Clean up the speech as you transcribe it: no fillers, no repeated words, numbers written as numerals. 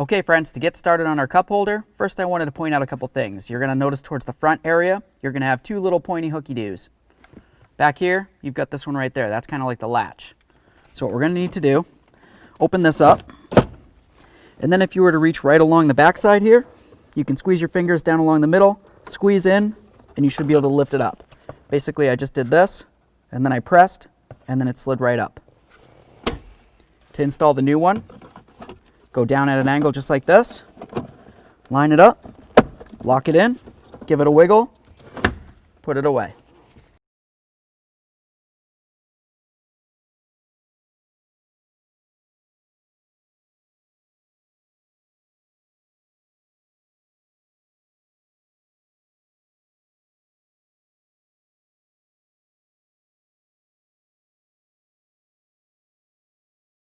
Okay friends, to get started on our cup holder, first I wanted to point out a couple things. You're going to notice towards the front area, you're going to have two little pointy hooky-doos. Back here, you've got this one right there. That's kind of like the latch. So what we're going to need to do, open this up, and then if you were to reach right along the back side here, you can squeeze your fingers down along the middle, squeeze in, and you should be able to lift it up. Basically, I just did this, and then I pressed, and then it slid right up. To install the new one, go down at an angle just like this, line it up, lock it in, give it a wiggle, put it away.